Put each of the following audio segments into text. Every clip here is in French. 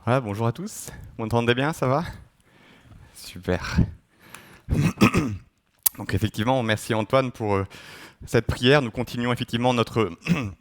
Voilà, bonjour à tous. Vous m'entendez bien, ça va? Super. Donc effectivement, merci Antoine pour cette prière. Nous continuons effectivement notre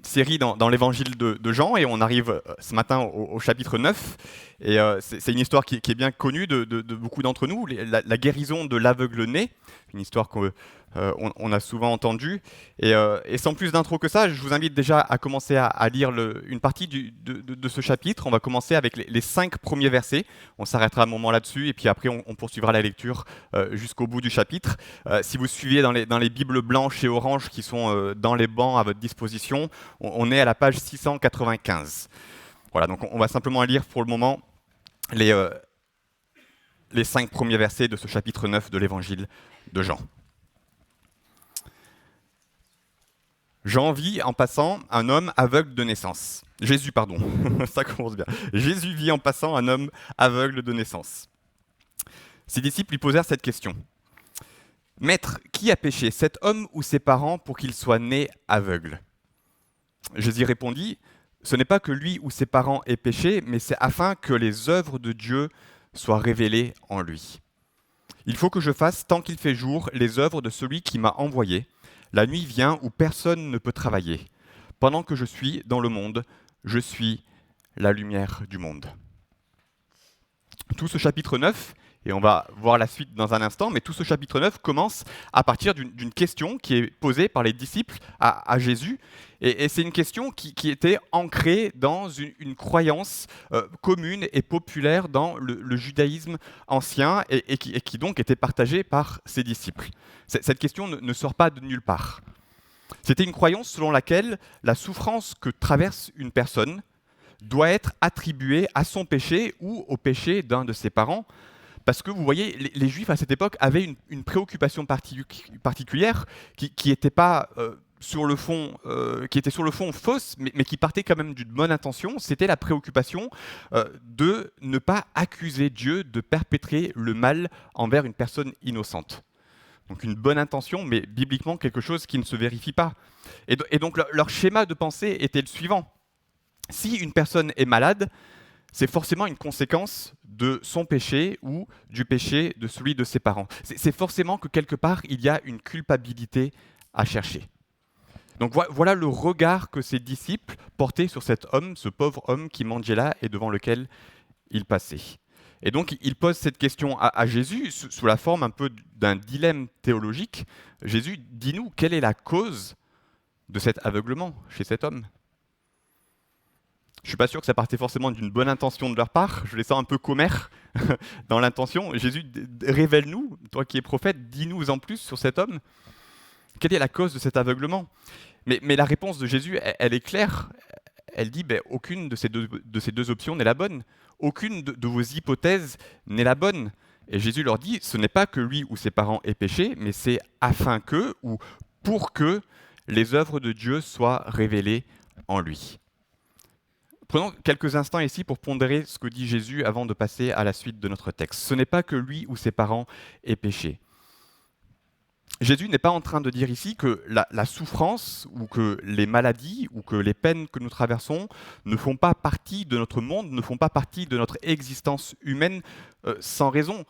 série dans l'évangile de Jean et on arrive ce matin au chapitre 9. Et c'est une histoire qui est bien connue de beaucoup d'entre nous, la guérison de l'aveugle-né, une histoire qu'on on a souvent entendue. Et sans plus d'intro que ça, je vous invite déjà à commencer à lire une partie de ce chapitre. On va commencer avec les 5 premiers versets. On s'arrêtera un moment là-dessus et puis après on poursuivra la lecture jusqu'au bout du chapitre. Si vous suivez dans les Bibles blanches et oranges qui sont dans les bancs à votre disposition, on est à la page 695. Voilà, donc on va simplement lire pour le moment les, euh, les 5 premiers versets de ce chapitre 9 de l'évangile de Jean. Jean vit en passant un homme aveugle de naissance. Jésus, pardon, ça commence bien. Jésus vit en passant un homme aveugle de naissance. Ses disciples lui posèrent cette question. Maître, qui a péché, cet homme ou ses parents, pour qu'il soit né aveugle? Jésus répondit, ce n'est pas que lui ou ses parents aient péché, mais c'est afin que les œuvres de Dieu soient révélées en lui. Il faut que je fasse, tant qu'il fait jour, les œuvres de celui qui m'a envoyé. La nuit vient où personne ne peut travailler. Pendant que je suis dans le monde, je suis la lumière du monde. Tout ce chapitre 9, et on va voir la suite dans un instant, mais tout ce chapitre 9 commence à partir d'une question qui est posée par les disciples à Jésus. Et c'est une question qui était ancrée dans une croyance commune et populaire dans le judaïsme ancien et qui donc était partagée par ses disciples. Cette question ne sort pas de nulle part. C'était une croyance selon laquelle la souffrance que traverse une personne doit être attribuée à son péché ou au péché d'un de ses parents. Parce que vous voyez, les Juifs à cette époque avaient une préoccupation particulière qui n'était pas sur le fond, qui était sur le fond fausse, mais qui partait quand même d'une bonne intention. C'était la préoccupation de ne pas accuser Dieu de perpétrer le mal envers une personne innocente. Donc une bonne intention, mais bibliquement quelque chose qui ne se vérifie pas. Et donc leur schéma de pensée était le suivant. Si une personne est malade, c'est forcément une conséquence de son péché ou du péché de celui de ses parents. C'est forcément que quelque part, il y a une culpabilité à chercher. Donc voilà le regard que ses disciples portaient sur cet homme, ce pauvre homme qui mendiait là et devant lequel il passait. Et donc il pose cette question à Jésus sous la forme un peu d'un dilemme théologique. Jésus, dis-nous, quelle est la cause de cet aveuglement chez cet homme? Je suis pas sûr que ça partait forcément d'une bonne intention de leur part. Je les sens un peu commères dans l'intention. Jésus, révèle-nous, toi qui es prophète, dis-nous en plus sur cet homme. Quelle est la cause de cet aveuglement? Mais la réponse de Jésus, elle est claire. Elle dit, aucune de ces deux options n'est la bonne. Aucune de vos hypothèses n'est la bonne. Et Jésus leur dit, ce n'est pas que lui ou ses parents aient péché, mais c'est afin que, ou pour que, les œuvres de Dieu soient révélées en lui. Prenons quelques instants ici pour pondérer ce que dit Jésus avant de passer à la suite de notre texte. Ce n'est pas que lui ou ses parents aient péché. Jésus n'est pas en train de dire ici que la souffrance ou que les maladies ou que les peines que nous traversons ne font pas partie de notre monde, ne font pas partie de notre existence humaine sans raison.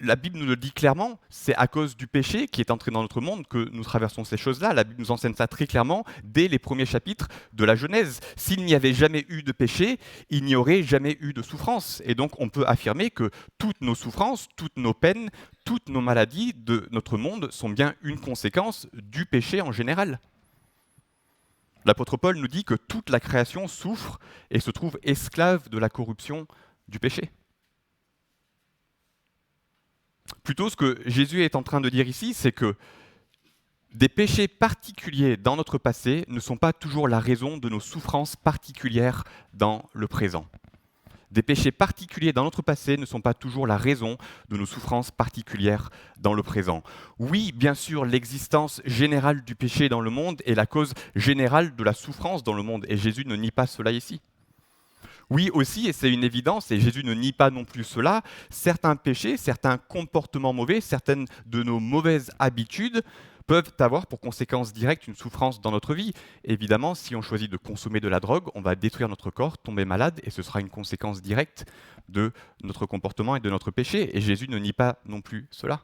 La Bible nous le dit clairement, c'est à cause du péché qui est entré dans notre monde que nous traversons ces choses-là. La Bible nous enseigne ça très clairement dès les premiers chapitres de la Genèse. S'il n'y avait jamais eu de péché, il n'y aurait jamais eu de souffrance. Et donc on peut affirmer que toutes nos souffrances, toutes nos peines, toutes nos maladies de notre monde sont bien une conséquence du péché en général. L'apôtre Paul nous dit que toute la création souffre et se trouve esclave de la corruption du péché. Plutôt, ce que Jésus est en train de dire ici, c'est que des péchés particuliers dans notre passé ne sont pas toujours la raison de nos souffrances particulières dans le présent. Des péchés particuliers dans notre passé ne sont pas toujours la raison de nos souffrances particulières dans le présent. Oui, bien sûr, l'existence générale du péché dans le monde est la cause générale de la souffrance dans le monde, et Jésus ne nie pas cela ici. Oui aussi, et c'est une évidence, et Jésus ne nie pas non plus cela, certains péchés, certains comportements mauvais, certaines de nos mauvaises habitudes peuvent avoir pour conséquence directe une souffrance dans notre vie. Évidemment, si on choisit de consommer de la drogue, on va détruire notre corps, tomber malade, et ce sera une conséquence directe de notre comportement et de notre péché. Et Jésus ne nie pas non plus cela.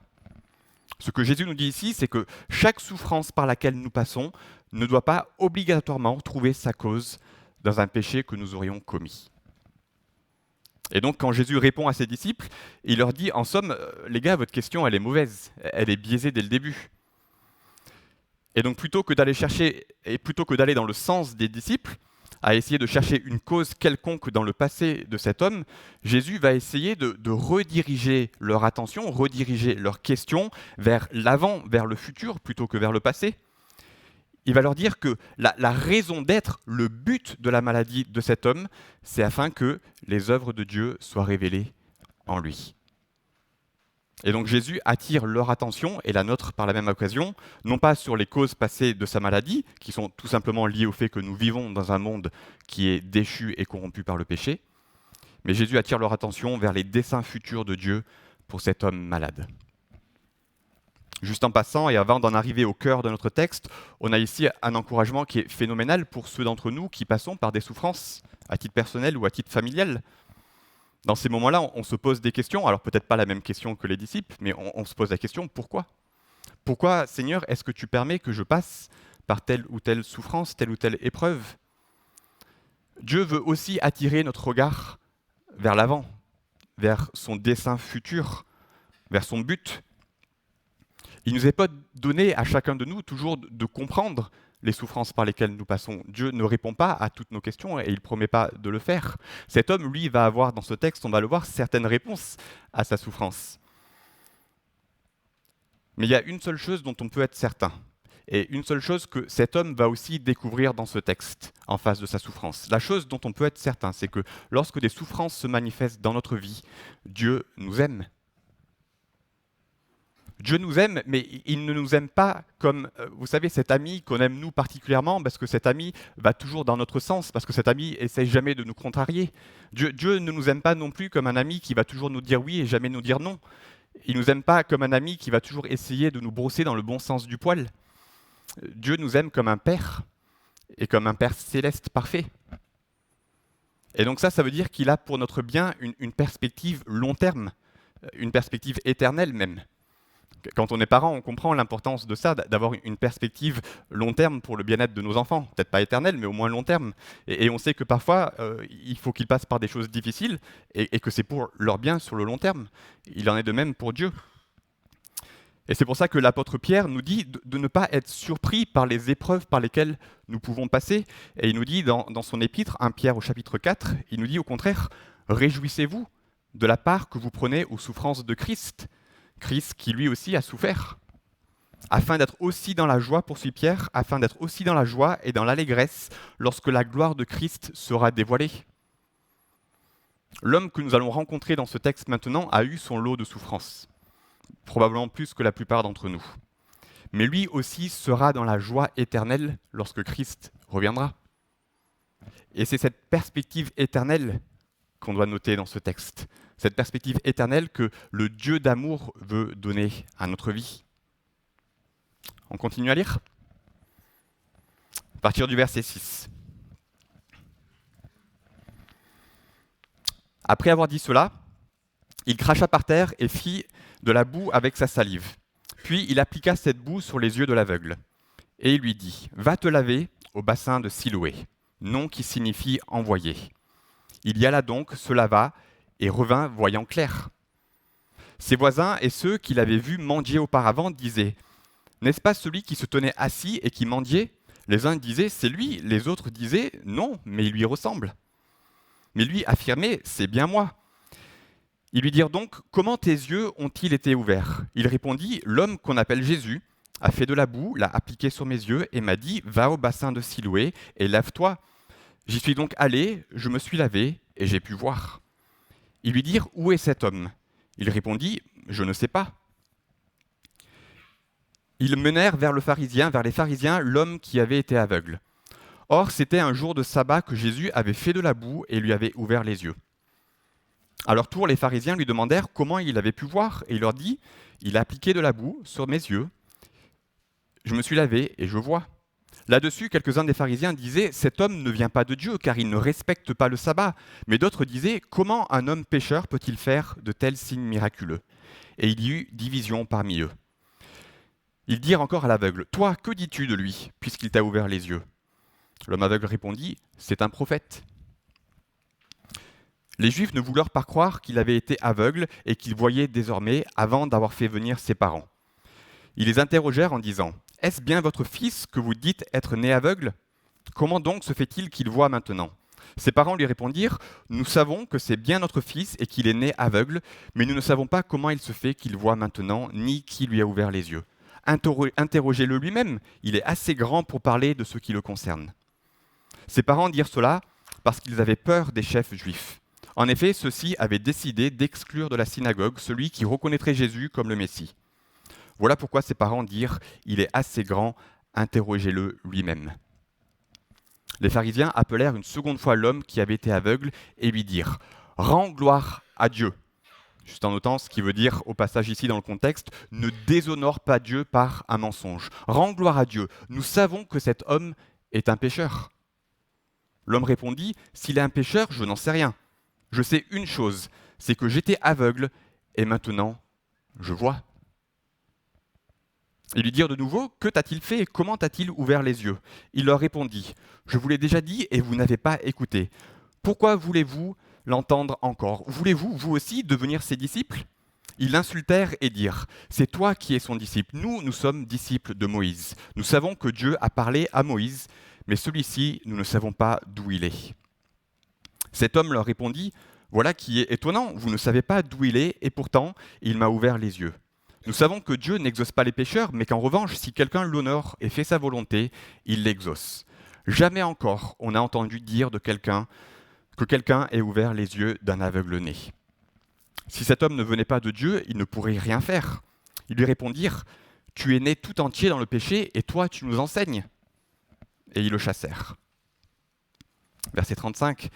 Ce que Jésus nous dit ici, c'est que chaque souffrance par laquelle nous passons ne doit pas obligatoirement trouver sa cause dans un péché que nous aurions commis. Et donc, quand Jésus répond à ses disciples, il leur dit, en somme, les gars, votre question, elle est mauvaise, elle est biaisée dès le début. Et donc, plutôt que d'aller dans le sens des disciples, à essayer de chercher une cause quelconque dans le passé de cet homme, Jésus va essayer de rediriger leur attention, rediriger leurs questions vers l'avant, vers le futur, plutôt que vers le passé. Il va leur dire que la raison d'être, le but de la maladie de cet homme, c'est afin que les œuvres de Dieu soient révélées en lui. Et donc Jésus attire leur attention, et la nôtre par la même occasion, non pas sur les causes passées de sa maladie, qui sont tout simplement liées au fait que nous vivons dans un monde qui est déchu et corrompu par le péché, mais Jésus attire leur attention vers les desseins futurs de Dieu pour cet homme malade. Juste en passant, et avant d'en arriver au cœur de notre texte, on a ici un encouragement qui est phénoménal pour ceux d'entre nous qui passons par des souffrances, à titre personnel ou à titre familial. Dans ces moments-là, on se pose des questions, alors peut-être pas la même question que les disciples, mais on se pose la question, pourquoi ? Pourquoi, Seigneur, est-ce que tu permets que je passe par telle ou telle souffrance, telle ou telle épreuve ? Dieu veut aussi attirer notre regard vers l'avant, vers son dessein futur, vers son but. Il ne nous est pas donné à chacun de nous toujours de comprendre les souffrances par lesquelles nous passons. Dieu ne répond pas à toutes nos questions et il ne promet pas de le faire. Cet homme, lui, va avoir dans ce texte, on va le voir, certaines réponses à sa souffrance. Mais il y a une seule chose dont on peut être certain, et une seule chose que cet homme va aussi découvrir dans ce texte, en face de sa souffrance. La chose dont on peut être certain, c'est que lorsque des souffrances se manifestent dans notre vie, Dieu nous aime. Dieu nous aime, mais il ne nous aime pas comme, vous savez, cet ami qu'on aime nous particulièrement, parce que cet ami va toujours dans notre sens, parce que cet ami essaie jamais de nous contrarier. Dieu ne nous aime pas non plus comme un ami qui va toujours nous dire oui et jamais nous dire non. Il ne nous aime pas comme un ami qui va toujours essayer de nous brosser dans le bon sens du poil. Dieu nous aime comme un père, et comme un père céleste parfait. Et donc ça veut dire qu'il a pour notre bien une perspective long terme, une perspective éternelle même. Quand on est parent, on comprend l'importance de ça, d'avoir une perspective long terme pour le bien-être de nos enfants. Peut-être pas éternelle, mais au moins long terme. Et on sait que parfois, il faut qu'ils passent par des choses difficiles et que c'est pour leur bien sur le long terme. Il en est de même pour Dieu. Et c'est pour ça que l'apôtre Pierre nous dit de ne pas être surpris par les épreuves par lesquelles nous pouvons passer. Et il nous dit dans son épître, 1 Pierre au chapitre 4, il nous dit au contraire, « Réjouissez-vous de la part que vous prenez aux souffrances de Christ. » Christ qui lui aussi a souffert, afin d'être aussi dans la joie, poursuit Pierre, afin d'être aussi dans la joie et dans l'allégresse lorsque la gloire de Christ sera dévoilée. L'homme que nous allons rencontrer dans ce texte maintenant a eu son lot de souffrances, probablement plus que la plupart d'entre nous. Mais lui aussi sera dans la joie éternelle lorsque Christ reviendra. Et c'est cette perspective éternelle qu'on doit noter dans ce texte. Cette perspective éternelle que le Dieu d'amour veut donner à notre vie. On continue à lire ? À partir du verset 6. Après avoir dit cela, il cracha par terre et fit de la boue avec sa salive. Puis il appliqua cette boue sur les yeux de l'aveugle. Et il lui dit, « Va te laver au bassin de Siloé, nom qui signifie envoyé. » Il y alla donc, se lava, et revint voyant clair. Ses voisins et ceux qui l'avaient vu mendier auparavant disaient « N'est-ce pas celui qui se tenait assis et qui mendiait ?» Les uns disaient « C'est lui », les autres disaient « Non, mais il lui ressemble. » Mais lui affirmait « C'est bien moi. » Ils lui dirent donc « Comment tes yeux ont-ils été ouverts ?» Il répondit « L'homme qu'on appelle Jésus a fait de la boue, l'a appliqué sur mes yeux et m'a dit « Va au bassin de Siloé et lave-toi. » J'y suis donc allé, je me suis lavé et j'ai pu voir. Ils lui dirent « Où est cet homme ?» Il répondit « Je ne sais pas. » Ils menèrent vers les pharisiens, l'homme qui avait été aveugle. Or, c'était un jour de sabbat que Jésus avait fait de la boue et lui avait ouvert les yeux. À leur tour, les pharisiens lui demandèrent comment il avait pu voir, et il leur dit « Il a appliqué de la boue sur mes yeux. Je me suis lavé et je vois. Là-dessus, quelques-uns des pharisiens disaient « Cet homme ne vient pas de Dieu, car il ne respecte pas le sabbat. » Mais d'autres disaient « Comment un homme pécheur peut-il faire de tels signes miraculeux ?» Et il y eut division parmi eux. Ils dirent encore à l'aveugle « Toi, que dis-tu de lui, puisqu'il t'a ouvert les yeux ?» L'homme aveugle répondit « C'est un prophète. » Les Juifs ne voulurent pas croire qu'il avait été aveugle et qu'il voyait désormais avant d'avoir fait venir ses parents. Ils les interrogèrent en disant « Est-ce bien votre fils que vous dites être né aveugle ? Comment donc se fait-il qu'il voit maintenant ?» Ses parents lui répondirent « Nous savons que c'est bien notre fils et qu'il est né aveugle, mais nous ne savons pas comment il se fait qu'il voit maintenant, ni qui lui a ouvert les yeux. Interrogez-le lui-même, il est assez grand pour parler de ce qui le concerne. » Ses parents dirent cela parce qu'ils avaient peur des chefs juifs. En effet, ceux-ci avaient décidé d'exclure de la synagogue celui qui reconnaîtrait Jésus comme le Messie. Voilà pourquoi ses parents dirent « Il est assez grand, interrogez-le lui-même. » Les pharisiens appelèrent une seconde fois l'homme qui avait été aveugle et lui dirent « Rends gloire à Dieu !» Juste en notant ce qui veut dire au passage ici dans le contexte « Ne déshonore pas Dieu par un mensonge. Rends gloire à Dieu. Nous savons que cet homme est un pécheur. » L'homme répondit « S'il est un pécheur, je n'en sais rien. Je sais une chose, c'est que j'étais aveugle et maintenant je vois. » Ils lui dirent de nouveau « Que t'a-t-il fait et comment t'a-t-il ouvert les yeux ?» Il leur répondit « Je vous l'ai déjà dit et vous n'avez pas écouté. Pourquoi voulez-vous l'entendre encore ? Voulez-vous, vous aussi, devenir ses disciples ?» Ils l'insultèrent et dirent « C'est toi qui es son disciple. Nous sommes disciples de Moïse. Nous savons que Dieu a parlé à Moïse, mais celui-ci, nous ne savons pas d'où il est. » Cet homme leur répondit « Voilà qui est étonnant, vous ne savez pas d'où il est, et pourtant, il m'a ouvert les yeux. Nous savons que Dieu n'exauce pas les pécheurs, mais qu'en revanche, si quelqu'un l'honore et fait sa volonté, il l'exauce. Jamais encore on n'a entendu dire de quelqu'un que quelqu'un ait ouvert les yeux d'un aveugle-né. Si cet homme ne venait pas de Dieu, il ne pourrait rien faire. » Ils lui répondirent « Tu es né tout entier dans le péché, et toi tu nous enseignes. » Et ils le chassèrent. Verset 35.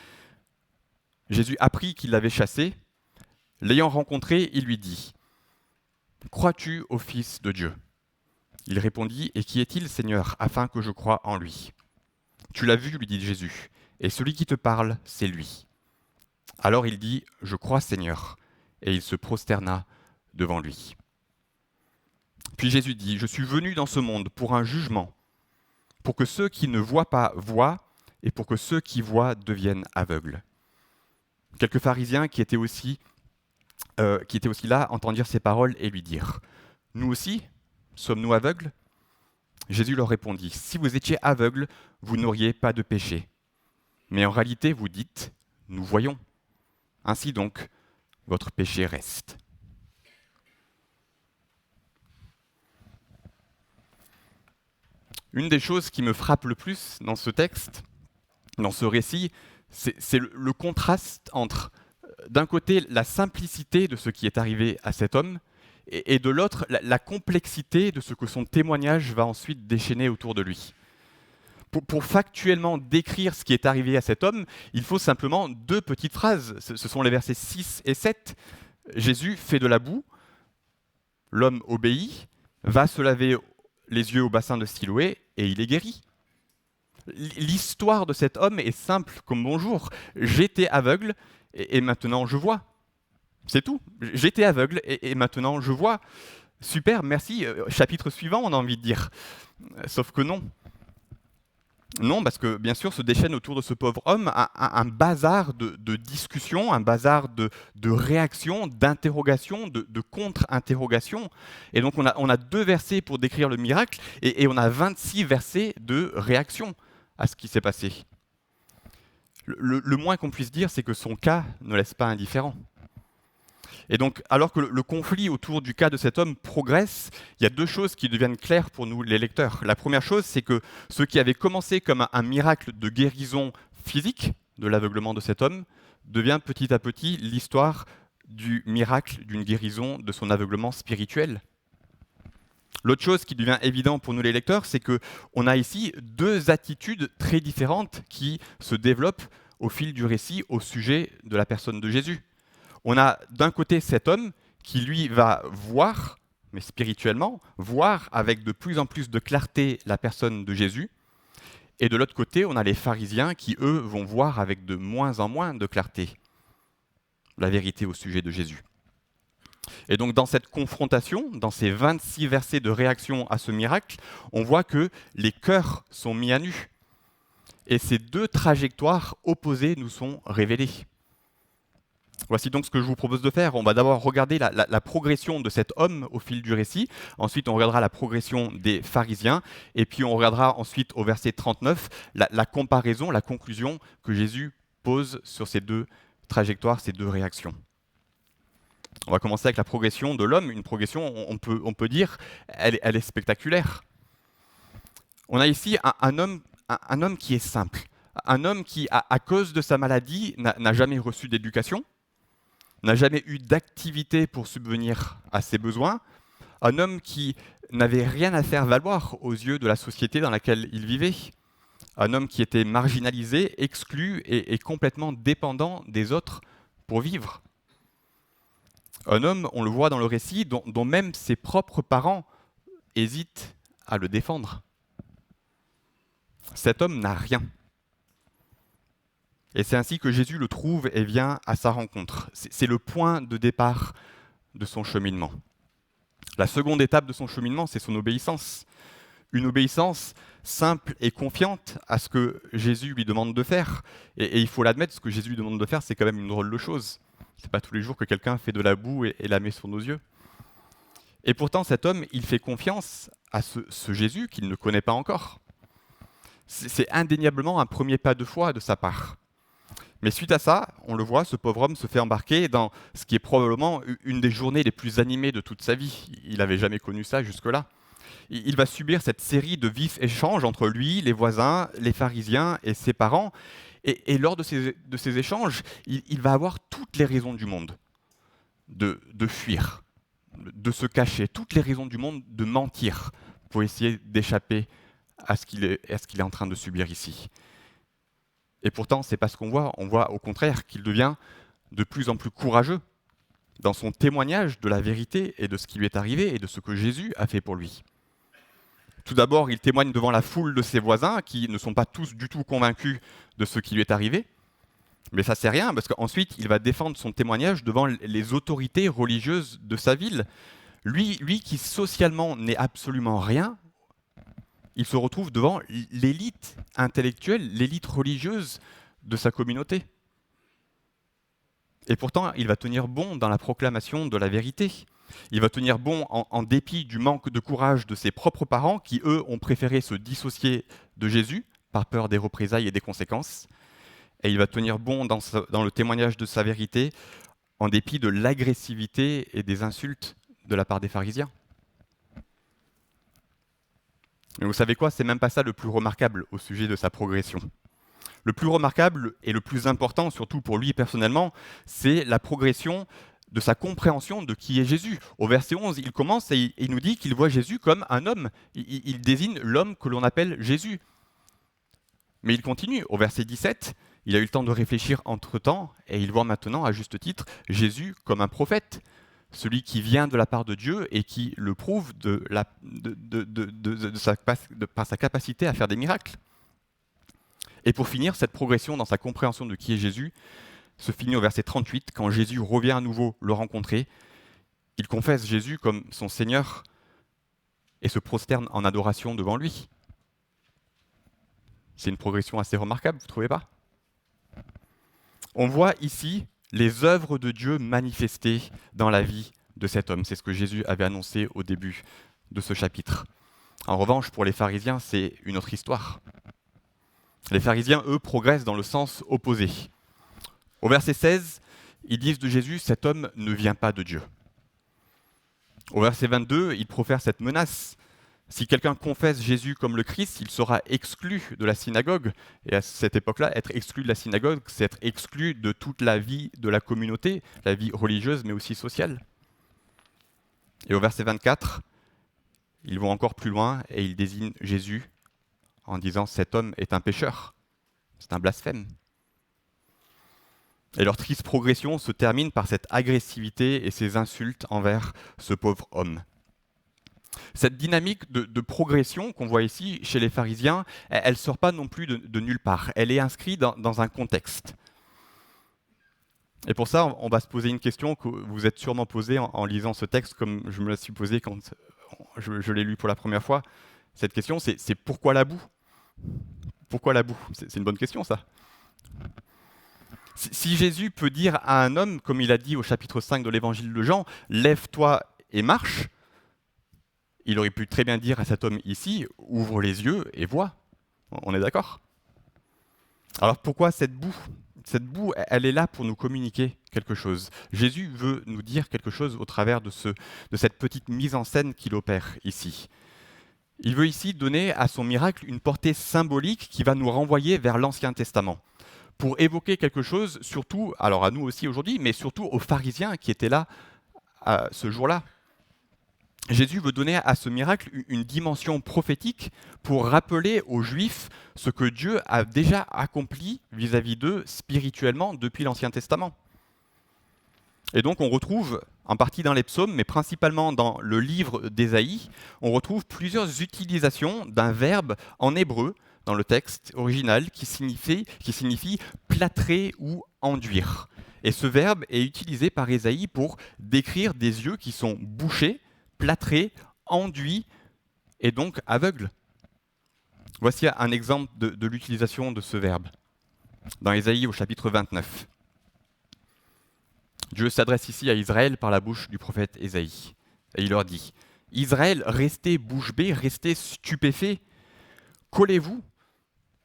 Jésus apprit qu'il l'avait chassé. L'ayant rencontré, il lui dit « Crois-tu au Fils de Dieu ?» Il répondit « Et qui est-il, Seigneur, afin que je croie en lui ?» « Tu l'as vu, lui dit Jésus, et celui qui te parle, c'est lui. » Alors il dit « Je crois, Seigneur. » Et il se prosterna devant lui. Puis Jésus dit « Je suis venu dans ce monde pour un jugement, pour que ceux qui ne voient pas voient, et pour que ceux qui voient deviennent aveugles. » Quelques pharisiens qui étaient aussi là entendirent ces paroles et lui dirent « Nous aussi, sommes-nous aveugles ?» Jésus leur répondit « Si vous étiez aveugles, vous n'auriez pas de péché. Mais en réalité, vous dites « Nous voyons. » Ainsi donc, votre péché reste. Une des choses qui me frappe le plus dans ce texte, dans ce récit, c'est le contraste entre, d'un côté, la simplicité de ce qui est arrivé à cet homme, et de l'autre, la complexité de ce que son témoignage va ensuite déchaîner autour de lui. Pour factuellement décrire ce qui est arrivé à cet homme, il faut simplement deux petites phrases. Ce sont les versets 6 et 7. Jésus fait de la boue, l'homme obéit, va se laver les yeux au bassin de Siloé, et il est guéri. L'histoire de cet homme est simple comme bonjour. J'étais aveugle et maintenant je vois. C'est tout. J'étais aveugle et maintenant je vois. Super, merci. Chapitre suivant, on a envie de dire. Sauf que non. Non, parce que bien sûr se déchaîne autour de ce pauvre homme un bazar de discussions, un bazar de réactions, d'interrogations, de contre-interrogations. Et donc on a 2 versets pour décrire le miracle et on a 26 versets de réaction à ce qui s'est passé. Le moins qu'on puisse dire, c'est que son cas ne laisse pas indifférent. Et donc, alors que le conflit autour du cas de cet homme progresse, il y a 2 choses qui deviennent claires pour nous, les lecteurs. La première chose, c'est que ce qui avait commencé comme un miracle de guérison physique de l'aveuglement de cet homme devient petit à petit l'histoire du miracle d'une guérison de son aveuglement spirituel. L'autre chose qui devient évident pour nous les lecteurs, c'est qu'on a ici 2 attitudes très différentes qui se développent au fil du récit au sujet de la personne de Jésus. On a d'un côté cet homme qui, lui, va voir mais spirituellement, voir avec de plus en plus de clarté la personne de Jésus. Et de l'autre côté, on a les pharisiens qui, eux, vont voir avec de moins en moins de clarté la vérité au sujet de Jésus. Et donc dans cette confrontation, dans ces 26 versets de réaction à ce miracle, on voit que les cœurs sont mis à nu. Et ces deux trajectoires opposées nous sont révélées. Voici donc ce que je vous propose de faire. On va d'abord regarder la progression de cet homme au fil du récit. Ensuite, on regardera la progression des pharisiens. Et puis, on regardera ensuite au verset 39 la comparaison, la conclusion que Jésus pose sur ces deux trajectoires, ces deux réactions. On va commencer avec la progression de l'homme. Une progression, on peut dire, elle est spectaculaire. On a ici un homme qui est simple. Un homme qui, à cause de sa maladie, n'a jamais reçu d'éducation, n'a jamais eu d'activité pour subvenir à ses besoins, un homme qui n'avait rien à faire valoir aux yeux de la société dans laquelle il vivait, un homme qui était marginalisé, exclu et complètement dépendant des autres pour vivre. Un homme, on le voit dans le récit, dont même ses propres parents hésitent à le défendre. Cet homme n'a rien. Et c'est ainsi que Jésus le trouve et vient à sa rencontre. C'est le point de départ de son cheminement. La seconde étape de son cheminement, c'est son obéissance. Une obéissance simple et confiante à ce que Jésus lui demande de faire. Et il faut l'admettre, ce que Jésus lui demande de faire, c'est quand même une drôle de chose. Ce n'est pas tous les jours que quelqu'un fait de la boue et la met sur nos yeux. Et pourtant, cet homme, il fait confiance à ce Jésus qu'il ne connaît pas encore. C'est indéniablement un premier pas de foi de sa part. Mais suite à ça, on le voit, ce pauvre homme se fait embarquer dans ce qui est probablement une des journées les plus animées de toute sa vie. Il n'avait jamais connu ça jusque-là. Il va subir cette série de vifs échanges entre lui, les voisins, les pharisiens et ses parents. Et lors de ces échanges, il va avoir toutes les raisons du monde de fuir, de se cacher, toutes les raisons du monde de mentir pour essayer d'échapper à ce qu'il est en train de subir ici. Et pourtant, ce n'est pas ce qu'on voit. On voit au contraire qu'il devient de plus en plus courageux dans son témoignage de la vérité et de ce qui lui est arrivé et de ce que Jésus a fait pour lui. Tout d'abord, il témoigne devant la foule de ses voisins qui ne sont pas tous du tout convaincus de ce qui lui est arrivé. Mais ça, c'est rien, parce qu'ensuite, il va défendre son témoignage devant les autorités religieuses de sa ville. Lui qui socialement n'est absolument rien, il se retrouve devant l'élite intellectuelle, l'élite religieuse de sa communauté. Et pourtant, il va tenir bon dans la proclamation de la vérité. Il va tenir bon en dépit du manque de courage de ses propres parents qui, eux, ont préféré se dissocier de Jésus par peur des représailles et des conséquences. Et il va tenir bon dans le témoignage de sa vérité en dépit de l'agressivité et des insultes de la part des pharisiens. Mais vous savez quoi, c'est même pas ça le plus remarquable au sujet de sa progression. Le plus remarquable et le plus important, surtout pour lui personnellement, c'est la progression de sa compréhension de qui est Jésus. Au verset 11, il commence et il nous dit qu'il voit Jésus comme un homme. Il désigne l'homme que l'on appelle Jésus. Mais il continue. Au verset 17, il a eu le temps de réfléchir entre-temps et il voit maintenant, à juste titre, Jésus comme un prophète. Celui qui vient de la part de Dieu et qui le prouve par sa capacité à faire des miracles. Et pour finir, cette progression dans sa compréhension de qui est Jésus se finit au verset 38, quand Jésus revient à nouveau le rencontrer. Il confesse Jésus comme son Seigneur et se prosterne en adoration devant lui. C'est une progression assez remarquable, vous ne trouvez pas ? On voit ici les œuvres de Dieu manifestées dans la vie de cet homme. C'est ce que Jésus avait annoncé au début de ce chapitre. En revanche, pour les pharisiens, c'est une autre histoire. Les pharisiens, eux, progressent dans le sens opposé. Au verset 16, ils disent de Jésus, cet homme ne vient pas de Dieu. Au verset 22, ils profèrent cette menace. Si quelqu'un confesse Jésus comme le Christ, il sera exclu de la synagogue. Et à cette époque-là, être exclu de la synagogue, c'est être exclu de toute la vie de la communauté, la vie religieuse, mais aussi sociale. Et au verset 24, ils vont encore plus loin et ils désignent Jésus en disant « cet homme est un pécheur ». C'est un blasphème. Et leur triste progression se termine par cette agressivité et ces insultes envers ce pauvre homme. Cette dynamique de progression qu'on voit ici chez les pharisiens, elle ne sort pas non plus de nulle part. Elle est inscrite dans un contexte. Et pour ça, on va se poser une question que vous êtes sûrement posée en lisant ce texte, comme je me la suis posée quand je l'ai lu pour la première fois. Cette question, c'est pourquoi la boue? Pourquoi la boue? C'est une bonne question, ça. Si Jésus peut dire à un homme, comme il a dit au chapitre 5 de l'évangile de Jean, « Lève-toi et marche », il aurait pu très bien dire à cet homme ici, « Ouvre les yeux et vois ». On est d'accord? Alors pourquoi cette boue? Cette boue, elle est là pour nous communiquer quelque chose. Jésus veut nous dire quelque chose au travers de cette petite mise en scène qu'il opère ici. Il veut ici donner à son miracle une portée symbolique qui va nous renvoyer vers l'Ancien Testament, pour évoquer quelque chose, surtout, alors à nous aussi aujourd'hui, mais surtout aux pharisiens qui étaient là ce jour-là. Jésus veut donner à ce miracle une dimension prophétique pour rappeler aux Juifs ce que Dieu a déjà accompli vis-à-vis d'eux spirituellement depuis l'Ancien Testament. Et donc on retrouve, en partie dans les psaumes, mais principalement dans le livre d'Ésaïe, on retrouve plusieurs utilisations d'un verbe en hébreu dans le texte original qui signifie plâtrer ou enduire. Et ce verbe est utilisé par Ésaïe pour décrire des yeux qui sont bouchés, plâtrés, enduits et donc aveugles. Voici un exemple de l'utilisation de ce verbe dans Ésaïe au chapitre 29. Dieu s'adresse ici à Israël par la bouche du prophète Ésaïe. Et il leur dit, « Israël, restez bouche bée, restez stupéfait, collez-vous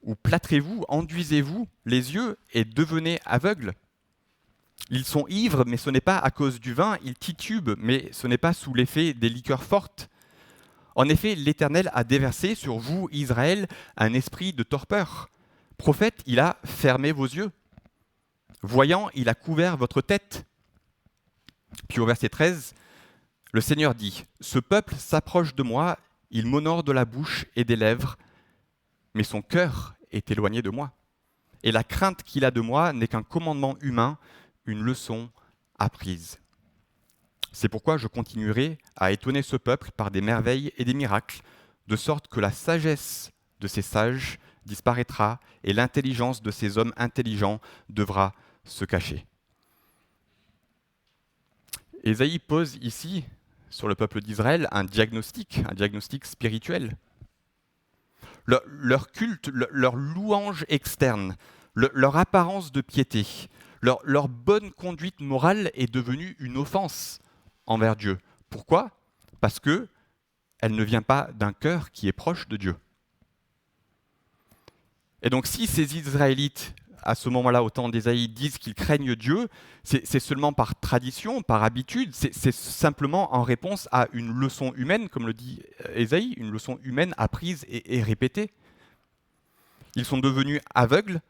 ou plâtrez-vous, enduisez-vous les yeux et devenez aveugles. Ils sont ivres, mais ce n'est pas à cause du vin, ils titubent, mais ce n'est pas sous l'effet des liqueurs fortes. En effet, l'Éternel a déversé sur vous, Israël, un esprit de torpeur. Prophète, il a fermé vos yeux. Voyant, il a couvert votre tête. » Puis au verset 13, le Seigneur dit, « Ce peuple s'approche de moi, il m'honore de la bouche et des lèvres, mais son cœur est éloigné de moi. Et la crainte qu'il a de moi n'est qu'un commandement humain, une leçon apprise. C'est pourquoi je continuerai à étonner ce peuple par des merveilles et des miracles, de sorte que la sagesse de ces sages disparaîtra et l'intelligence de ces hommes intelligents devra se cacher. » Ésaïe pose ici, sur le peuple d'Israël, un diagnostic spirituel. Leur culte, leur louange externe, leur apparence de piété, leur bonne conduite morale est devenue une offense envers Dieu. Pourquoi? Parce qu'elle ne vient pas d'un cœur qui est proche de Dieu. Et donc si ces Israélites, à ce moment-là, au temps d'Ésaïe, disent qu'ils craignent Dieu, c'est seulement par tradition, par habitude, c'est simplement en réponse à une leçon humaine, comme le dit Ésaïe, une leçon humaine apprise et répétée. Ils sont devenus aveugles,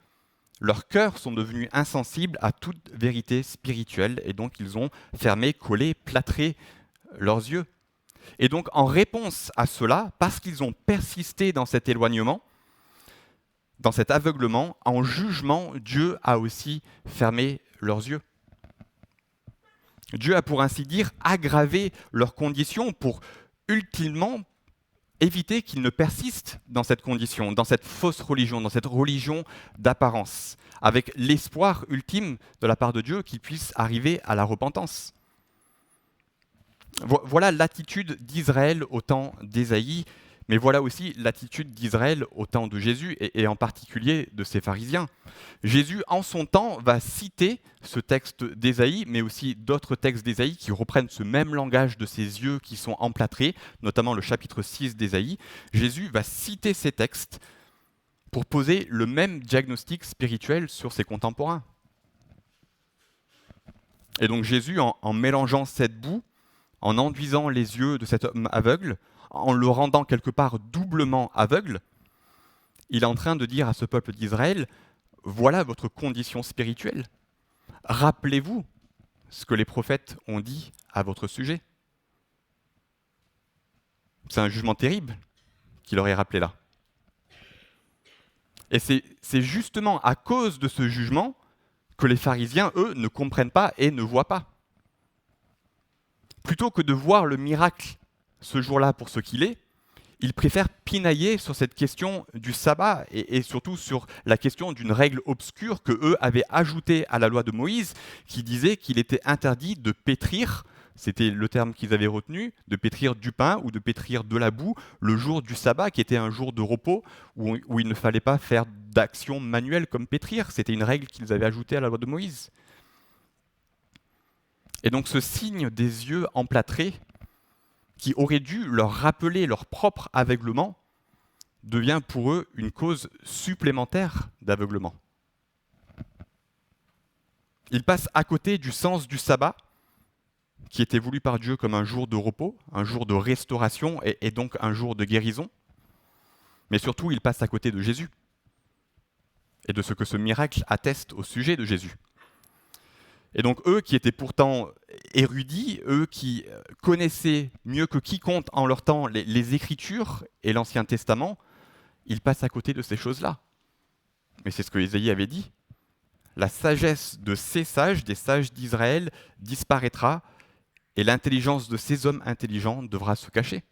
leurs cœurs sont devenus insensibles à toute vérité spirituelle, et donc ils ont fermé, collé, plâtré leurs yeux. Et donc en réponse à cela, parce qu'ils ont persisté dans cet éloignement, dans cet aveuglement, en jugement, Dieu a aussi fermé leurs yeux. Dieu a, pour ainsi dire, aggravé leurs conditions pour ultimement éviter qu'ils ne persistent dans cette condition, dans cette fausse religion, dans cette religion d'apparence, avec l'espoir ultime de la part de Dieu qu'ils puissent arriver à la repentance. Voilà l'attitude d'Israël au temps d'Ésaïe, mais voilà aussi l'attitude d'Israël au temps de Jésus, et en particulier de ses pharisiens. Jésus, en son temps, va citer ce texte d'Ésaïe, mais aussi d'autres textes d'Ésaïe qui reprennent ce même langage de ses yeux qui sont emplâtrés, notamment le chapitre 6 d'Ésaïe. Jésus va citer ces textes pour poser le même diagnostic spirituel sur ses contemporains. Et donc Jésus, en mélangeant cette boue, en enduisant les yeux de cet homme aveugle, en le rendant quelque part doublement aveugle, il est en train de dire à ce peuple d'Israël, voilà votre condition spirituelle. Rappelez-vous ce que les prophètes ont dit à votre sujet. C'est un jugement terrible qu'il aurait rappelé là. Et c'est justement à cause de ce jugement que les pharisiens, eux, ne comprennent pas et ne voient pas. Plutôt que de voir le miracle ce jour-là pour ce qu'il est, il préfère pinailler sur cette question du sabbat et surtout sur la question d'une règle obscure que eux avaient ajoutée à la loi de Moïse, qui disait qu'il était interdit de pétrir, c'était le terme qu'ils avaient retenu, de pétrir du pain ou de pétrir de la boue le jour du sabbat, qui était un jour de repos où il ne fallait pas faire d'action manuelle comme pétrir. C'était une règle qu'ils avaient ajoutée à la loi de Moïse. Et donc ce signe des yeux emplâtrés, qui aurait dû leur rappeler leur propre aveuglement, devient pour eux une cause supplémentaire d'aveuglement. Ils passent à côté du sens du sabbat, qui était voulu par Dieu comme un jour de repos, un jour de restauration et donc un jour de guérison. Mais surtout, ils passent à côté de Jésus et de ce que ce miracle atteste au sujet de Jésus. Et donc eux qui étaient pourtant érudits, eux qui connaissaient mieux que quiconque en leur temps les Écritures et l'Ancien Testament, ils passent à côté de ces choses-là. Mais c'est ce que Ésaïe avait dit. La sagesse de ces sages, des sages d'Israël, disparaîtra et l'intelligence de ces hommes intelligents devra se cacher.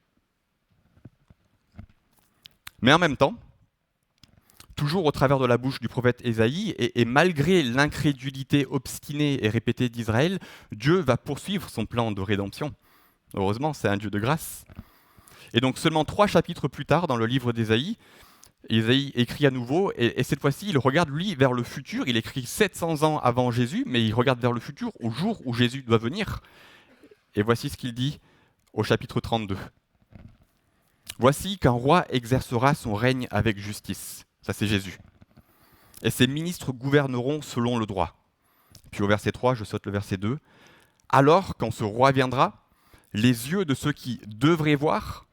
Mais en même temps, toujours au travers de la bouche du prophète Ésaïe, et malgré l'incrédulité obstinée et répétée d'Israël, Dieu va poursuivre son plan de rédemption. Heureusement, c'est un Dieu de grâce. Et donc seulement 3 chapitres plus tard, dans le livre d'Ésaïe, Ésaïe écrit à nouveau, et cette fois-ci, il regarde, lui, vers le futur. Il écrit 700 ans avant Jésus, mais il regarde vers le futur, au jour où Jésus doit venir. Et voici ce qu'il dit au chapitre 32. « Voici qu'un roi exercera son règne avec justice. » Ça, c'est Jésus. « Et ses ministres gouverneront selon le droit. » Puis au verset 3, je saute le verset 2. « Alors, quand ce roi viendra, les yeux de ceux qui devraient voir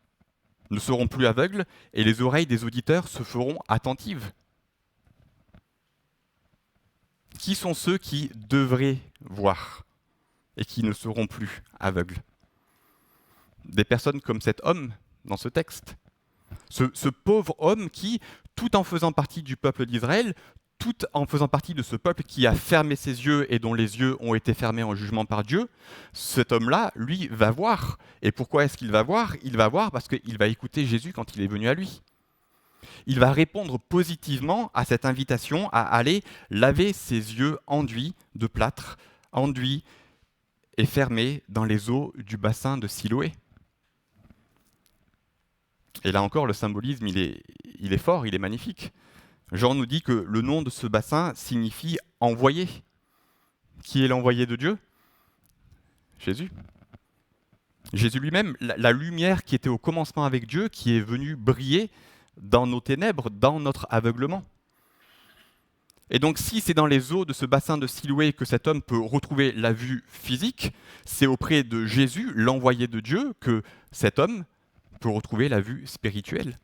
ne seront plus aveugles, et les oreilles des auditeurs se feront attentives. » Qui sont ceux qui devraient voir et qui ne seront plus aveugles? Des personnes comme cet homme dans ce texte. Ce pauvre homme qui, tout en faisant partie du peuple d'Israël, tout en faisant partie de ce peuple qui a fermé ses yeux et dont les yeux ont été fermés en jugement par Dieu, cet homme-là, lui, va voir. Et pourquoi est-ce qu'il va voir? Il va voir parce qu'il va écouter Jésus quand il est venu à lui. Il va répondre positivement à cette invitation à aller laver ses yeux enduits de plâtre, enduits et fermés dans les eaux du bassin de Siloé. Et là encore, le symbolisme, il est fort, il est magnifique. Jean nous dit que le nom de ce bassin signifie « envoyé ». Qui est l'envoyé de Dieu? Jésus. Jésus lui-même, la lumière qui était au commencement avec Dieu, qui est venue briller dans nos ténèbres, dans notre aveuglement. Et donc si c'est dans les eaux de ce bassin de Siloé que cet homme peut retrouver la vue physique, c'est auprès de Jésus, l'envoyé de Dieu, que cet homme peut retrouver la vue spirituelle.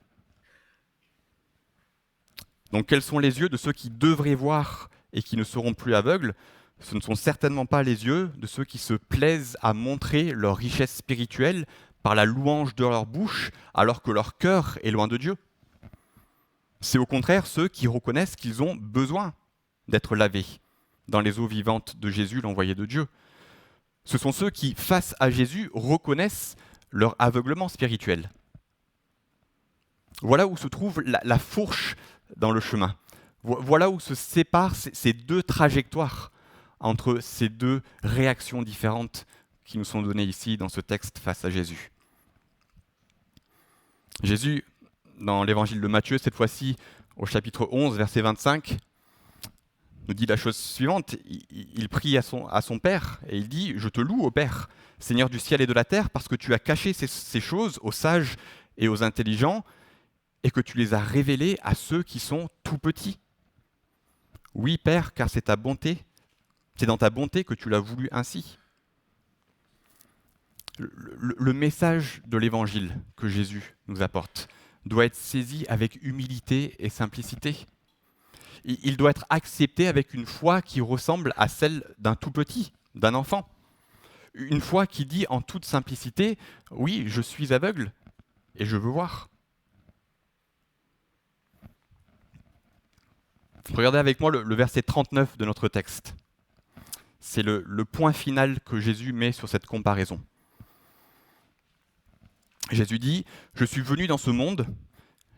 Donc quels sont les yeux de ceux qui devraient voir et qui ne seront plus aveugles? Ce ne sont certainement pas les yeux de ceux qui se plaisent à montrer leur richesse spirituelle par la louange de leur bouche, alors que leur cœur est loin de Dieu. C'est au contraire ceux qui reconnaissent qu'ils ont besoin d'être lavés dans les eaux vivantes de Jésus, l'envoyé de Dieu. Ce sont ceux qui, face à Jésus, reconnaissent leur aveuglement spirituel. Voilà où se trouve la fourche dans le chemin. Voilà où se séparent ces deux trajectoires entre ces deux réactions différentes qui nous sont données ici dans ce texte face à Jésus. Jésus, dans l'évangile de Matthieu, cette fois-ci au chapitre 11, verset 25, nous dit la chose suivante. Il prie à son Père et il dit « Je te loue, ô Père, Seigneur du ciel et de la terre, parce que tu as caché ces choses aux sages et aux intelligents et que tu les as révélées à ceux qui sont tout petits. Oui, Père, car c'est ta bonté, c'est dans ta bonté que tu l'as voulu ainsi. » Le message de l'évangile que Jésus nous apporte doit être saisi avec humilité et simplicité. Il doit être accepté avec une foi qui ressemble à celle d'un tout petit, d'un enfant. Une foi qui dit en toute simplicité « Oui, je suis aveugle et je veux voir ». Regardez avec moi le verset 39 de notre texte. C'est le point final que Jésus met sur cette comparaison. Jésus dit « Je suis venu dans ce monde »,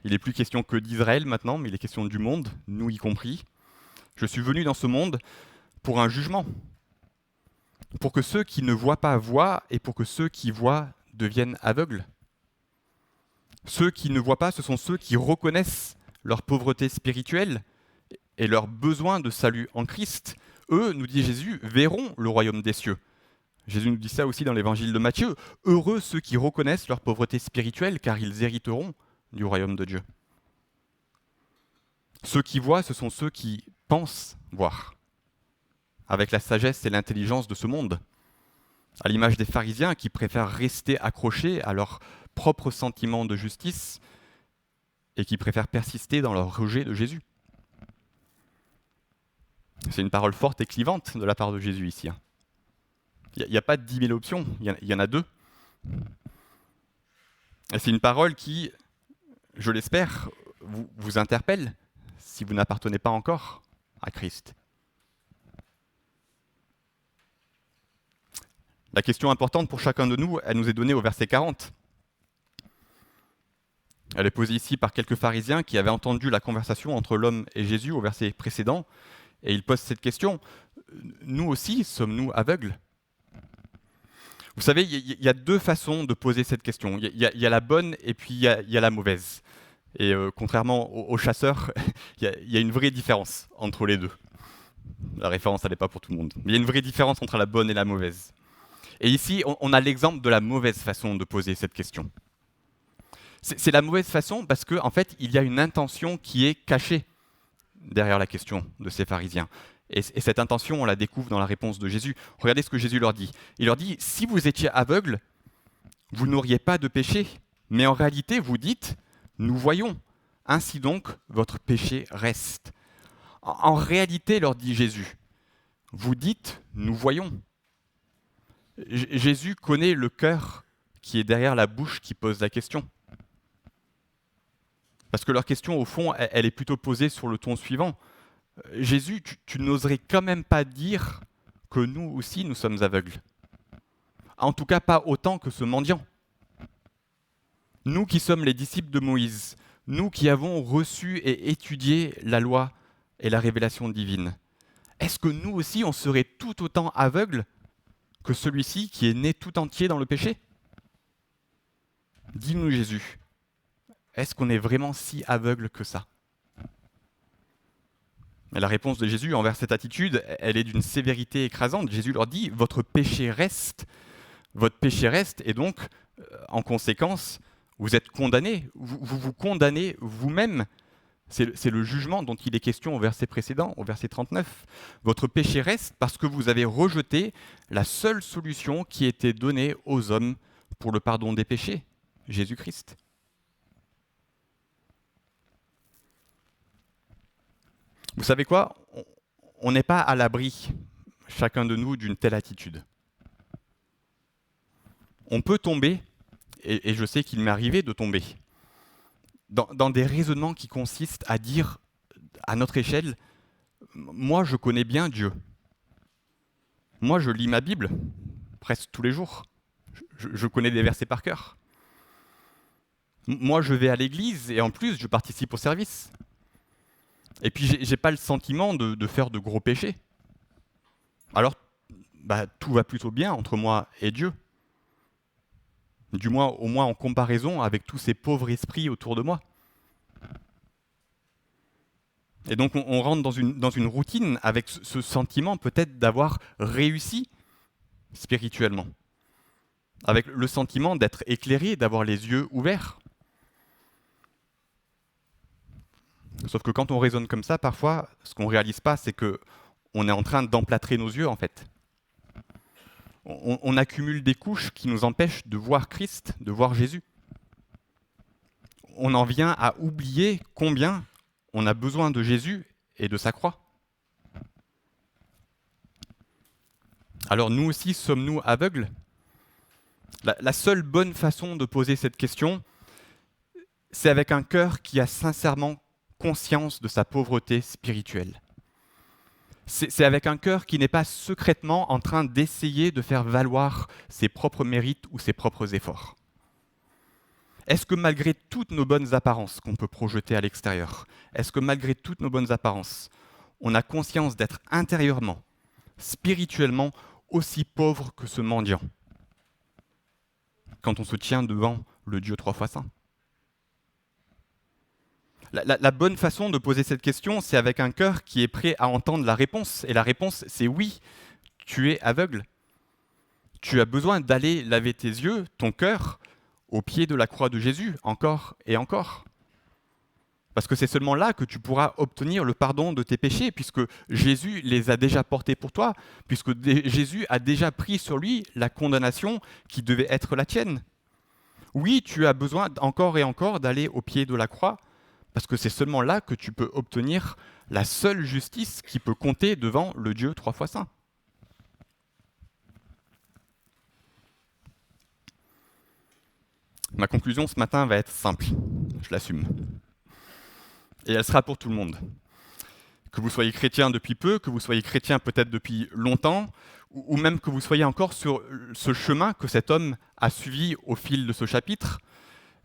il n'est plus question que d'Israël maintenant, mais il est question du monde, nous y compris. « Je suis venu dans ce monde pour un jugement, pour que ceux qui ne voient pas voient et pour que ceux qui voient deviennent aveugles. » Ceux qui ne voient pas, ce sont ceux qui reconnaissent leur pauvreté spirituelle et leur besoin de salut en Christ. Eux, nous dit Jésus, verront le royaume des cieux. Jésus nous dit ça aussi dans l'évangile de Matthieu. Heureux ceux qui reconnaissent leur pauvreté spirituelle, car ils hériteront du royaume de Dieu. Ceux qui voient, ce sont ceux qui pensent voir, avec la sagesse et l'intelligence de ce monde, à l'image des pharisiens qui préfèrent rester accrochés à leur propre sentiment de justice et qui préfèrent persister dans leur rejet de Jésus. C'est une parole forte et clivante de la part de Jésus ici. Il n'y a pas 10 000 options, il y en a deux. Et c'est une parole qui, je l'espère, vous interpelle si vous n'appartenez pas encore à Christ. La question importante pour chacun de nous, elle nous est donnée au verset 40. Elle est posée ici par quelques pharisiens qui avaient entendu la conversation entre l'homme et Jésus au verset précédent, et ils posent cette question. Nous aussi, sommes-nous aveugles ? Vous savez, il y a deux façons de poser cette question. Il y a la bonne et puis il y a la mauvaise. Et contrairement aux chasseurs, il y a une vraie différence entre les deux. La référence, elle n'est pas pour tout le monde. Mais il y a une vraie différence entre la bonne et la mauvaise. Et ici, on a l'exemple de la mauvaise façon de poser cette question. C'est la mauvaise façon parce qu'en fait, il y a une intention qui est cachée derrière la question de ces pharisiens. Et cette intention, on la découvre dans la réponse de Jésus. Regardez ce que Jésus leur dit. Il leur dit, si vous étiez aveugles, vous n'auriez pas de péché. Mais en réalité, vous dites, nous voyons. Ainsi donc, votre péché reste. En réalité, leur dit Jésus, vous dites, nous voyons. Jésus connaît le cœur qui est derrière la bouche qui pose la question. Parce que leur question, au fond, elle est plutôt posée sur le ton suivant. Jésus, tu n'oserais quand même pas dire que nous aussi, nous sommes aveugles. En tout cas, pas autant que ce mendiant. Nous qui sommes les disciples de Moïse, nous qui avons reçu et étudié la loi et la révélation divine, est-ce que nous aussi, on serait tout autant aveugles que celui-ci qui est né tout entier dans le péché ? Dis-nous, Jésus, est-ce qu'on est vraiment si aveugle que ça ? Et la réponse de Jésus envers cette attitude, elle est d'une sévérité écrasante. Jésus leur dit, votre péché reste, et donc, en conséquence, vous êtes condamnés, vous vous condamnez vous-même. C'est le jugement dont il est question au verset précédent, au verset 39. Votre péché reste parce que vous avez rejeté la seule solution qui était donnée aux hommes pour le pardon des péchés, Jésus-Christ. Vous savez quoi ? On n'est pas à l'abri, chacun de nous, d'une telle attitude. On peut tomber, et je sais qu'il m'est arrivé de tomber, dans des raisonnements qui consistent à dire, à notre échelle, moi je connais bien Dieu. Moi je lis ma Bible, presque tous les jours. Je connais des versets par cœur. Moi je vais à l'église, et en plus je participe au service. Et puis, j'ai pas le sentiment de faire de gros péchés. Alors, tout va plutôt bien entre moi et Dieu. Du moins, au moins en comparaison avec tous ces pauvres esprits autour de moi. Et donc, on rentre dans une routine avec ce sentiment peut-être d'avoir réussi spirituellement. Avec le sentiment d'être éclairé, d'avoir les yeux ouverts. Sauf que quand on raisonne comme ça, parfois, ce qu'on ne réalise pas, c'est qu'on est en train d'emplâtrer nos yeux, en fait. On accumule des couches qui nous empêchent de voir Christ, de voir Jésus. On en vient à oublier combien on a besoin de Jésus et de sa croix. Alors nous aussi, sommes-nous aveugles ? La seule bonne façon de poser cette question, c'est avec un cœur qui a sincèrement conscience de sa pauvreté spirituelle. C'est avec un cœur qui n'est pas secrètement en train d'essayer de faire valoir ses propres mérites ou ses propres efforts. Est-ce que malgré toutes nos bonnes apparences qu'on peut projeter à l'extérieur, est-ce que malgré toutes nos bonnes apparences, on a conscience d'être intérieurement, spirituellement, aussi pauvre que ce mendiant quand on se tient devant le Dieu trois fois saint? La bonne façon de poser cette question, c'est avec un cœur qui est prêt à entendre la réponse. Et la réponse, c'est oui, tu es aveugle. Tu as besoin d'aller laver tes yeux, ton cœur, au pied de la croix de Jésus, encore et encore. Parce que c'est seulement là que tu pourras obtenir le pardon de tes péchés, puisque Jésus les a déjà portés pour toi, puisque Jésus a déjà pris sur lui la condamnation qui devait être la tienne. Oui, tu as besoin encore et encore d'aller au pied de la croix, parce que c'est seulement là que tu peux obtenir la seule justice qui peut compter devant le Dieu trois fois saint. Ma conclusion ce matin va être simple, je l'assume. Et elle sera pour tout le monde. Que vous soyez chrétien depuis peu, que vous soyez chrétien peut-être depuis longtemps, ou même que vous soyez encore sur ce chemin que cet homme a suivi au fil de ce chapitre,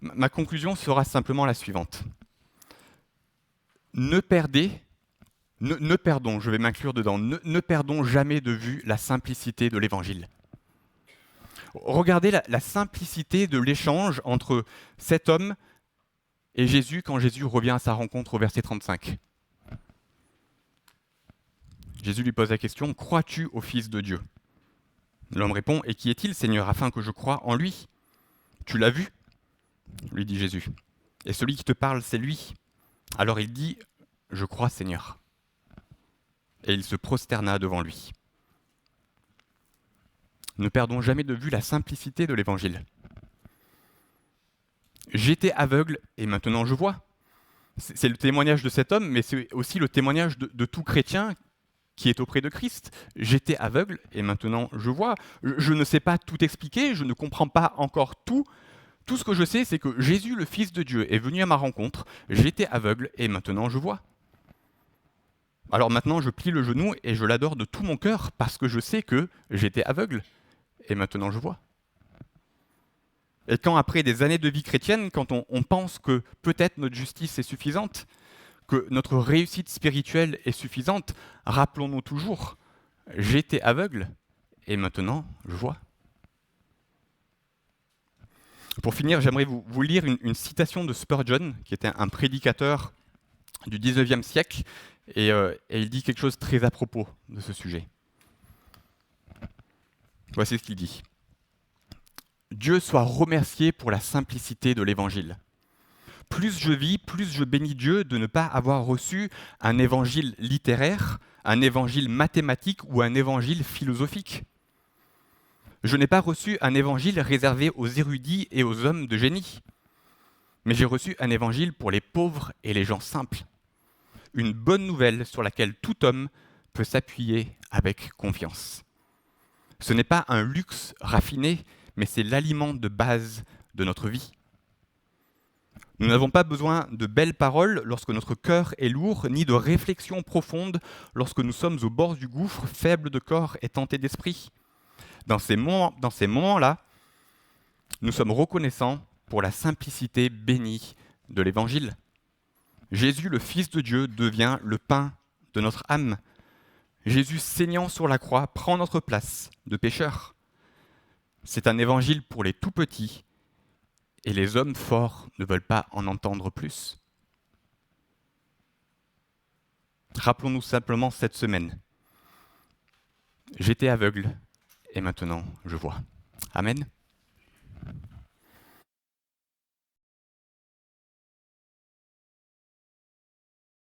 ma conclusion sera simplement la suivante. Ne perdons, je vais m'inclure dedans, ne perdons jamais de vue la simplicité de l'Évangile. Regardez la simplicité de l'échange entre cet homme et Jésus quand Jésus revient à sa rencontre au verset 35. Jésus lui pose la question, « Crois-tu au Fils de Dieu ?» L'homme répond, « Et qui est-il, Seigneur, afin que je croie en lui ?» « Tu l'as vu ?» lui dit Jésus. « Et celui qui te parle, c'est lui. » Alors il dit, « Je crois, Seigneur. » Et il se prosterna devant lui. Ne perdons jamais de vue la simplicité de l'Évangile. J'étais aveugle et maintenant je vois. C'est le témoignage de cet homme, mais c'est aussi le témoignage de tout chrétien qui est auprès de Christ. J'étais aveugle et maintenant je vois. Je ne sais pas tout expliquer, je ne comprends pas encore tout. Tout ce que je sais, c'est que Jésus, le Fils de Dieu, est venu à ma rencontre. J'étais aveugle et maintenant je vois. Alors maintenant, je plie le genou et je l'adore de tout mon cœur parce que je sais que j'étais aveugle et maintenant je vois. Et quand après des années de vie chrétienne, quand on pense que peut-être notre justice est suffisante, que notre réussite spirituelle est suffisante, rappelons-nous toujours, j'étais aveugle et maintenant je vois. Pour finir, j'aimerais vous lire une citation de Spurgeon, qui était un prédicateur du XIXe siècle, et il dit quelque chose de très à propos de ce sujet. Voici ce qu'il dit. « Dieu soit remercié pour la simplicité de l'Évangile. Plus je vis, plus je bénis Dieu de ne pas avoir reçu un évangile littéraire, un évangile mathématique ou un évangile philosophique. Je n'ai pas reçu un évangile réservé aux érudits et aux hommes de génie, mais j'ai reçu un évangile pour les pauvres et les gens simples. Une bonne nouvelle sur laquelle tout homme peut s'appuyer avec confiance. Ce n'est pas un luxe raffiné, mais c'est l'aliment de base de notre vie. Nous n'avons pas besoin de belles paroles lorsque notre cœur est lourd, ni de réflexions profondes lorsque nous sommes au bord du gouffre, faibles de corps et tentés d'esprit. Dans ces moments-là, nous sommes reconnaissants pour la simplicité bénie de l'Évangile. Jésus, le Fils de Dieu, devient le pain de notre âme. Jésus, saignant sur la croix, prend notre place de pécheurs. C'est un évangile pour les tout petits, et les hommes forts ne veulent pas en entendre plus. Rappelons-nous simplement cette semaine. J'étais aveugle, et maintenant je vois. Amen.